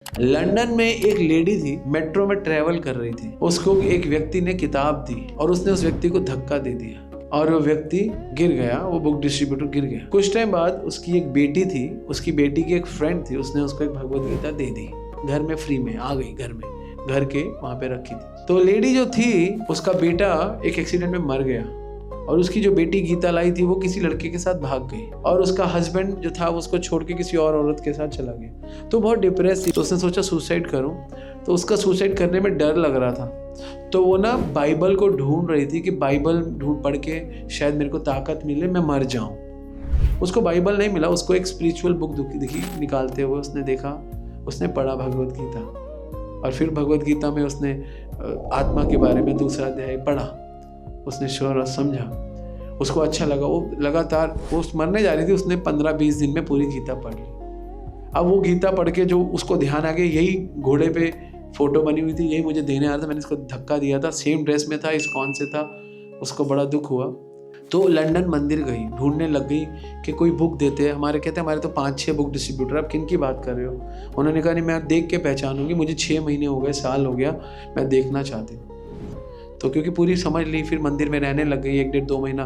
London में एक lady थी, मेट्रो में ट्रेवल कर रही थी। उसको एक व्यक्ति ने किताब दी और उसने उस व्यक्ति को धक्का दे दिया और वो व्यक्ति गिर गया, वो बुक डिस्ट्रीब्यूटर गिर गया। कुछ टाइम बाद उसकी एक बेटी थी, उसकी बेटी की एक फ्रेंड थी, उसने उसको एक भगवद गीता दे दी, घर में फ्री में आ गई, घर के वहां पे रखी थी। तो लेडी जो थी, उसका बेटा एक एक्सीडेंट में मर गया और उसकी जो बेटी गीता लाई थी वो किसी लड़के के साथ भाग गई और उसका हस्बैंड जो था उसको छोड़ के किसी और औरत के साथ चला गया। तो बहुत डिप्रेस थी, तो उसने सोचा सुसाइड करूं। तो उसका सुसाइड करने में डर लग रहा था, तो वो ना बाइबल को ढूंढ रही थी कि बाइबल ढूंढ पढ़ के शायद मेरे को ताकत मिले, मैं मर जाऊं। उसको बाइबल नहीं मिला, उसको एक स्पिरिचुअल बुक दिखी निकालते हुए, उसने देखा, उसने पढ़ा भगवद गीता और फिर भगवद गीता में उसने आत्मा के बारे में दूसरा अध्याय पढ़ा, उसने श्योर समझा, उसको अच्छा लगा। वो लगातार वो मरने जा रही थी, उसने 15-20 दिन में पूरी गीता पढ़ ली। अब वो गीता पढ़ के जो उसको ध्यान आ गया, यही घोड़े पे फोटो बनी हुई थी, यही मुझे देने आया था, मैंने इसको धक्का दिया था, सेम ड्रेस में था, इस्कॉन से था। उसको बड़ा दुख हुआ, तो लंदन मंदिर गई, ढूंढने लग गई कि कोई बुक देते हैं। हमारे कहते हैं हमारे तो 5-6 बुक डिस्ट्रीब्यूटर, आप किन की बात कर रहे हो? उन्होंने कहा नहीं, मैं देख के पहचानूंगी, मुझे 6 महीने हो गए, साल हो गया, मैं देखना चाहती हूँ। तो क्योंकि पूरी समझ ली, फिर मंदिर में रहने लग गई, 1-1.5-2 महीना,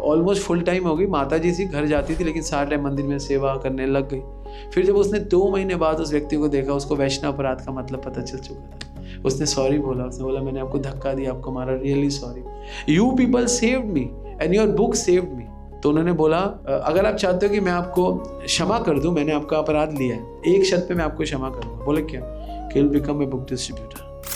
ऑलमोस्ट फुल टाइम हो गई। माता जी सी घर जाती थी, लेकिन सारा टाइम मंदिर में सेवा करने लग गई। फिर जब उसने 2 महीने बाद उस व्यक्ति को देखा, उसको वैष्णव अपराध का मतलब पता चल चुका था। उसने सॉरी बोला, उसने बोला मैंने आपको धक्का दिया, आपको मारा, really sorry, you people saved me and your book saved me. तो उन्होंने बोला अगर आप चाहते हो कि मैं आपको क्षमा कर दूं, मैंने आपका अपराध लिया है, एक शर्त पे मैं आपको क्षमा करूंगा। बोले क्या? कि will become a book distributor.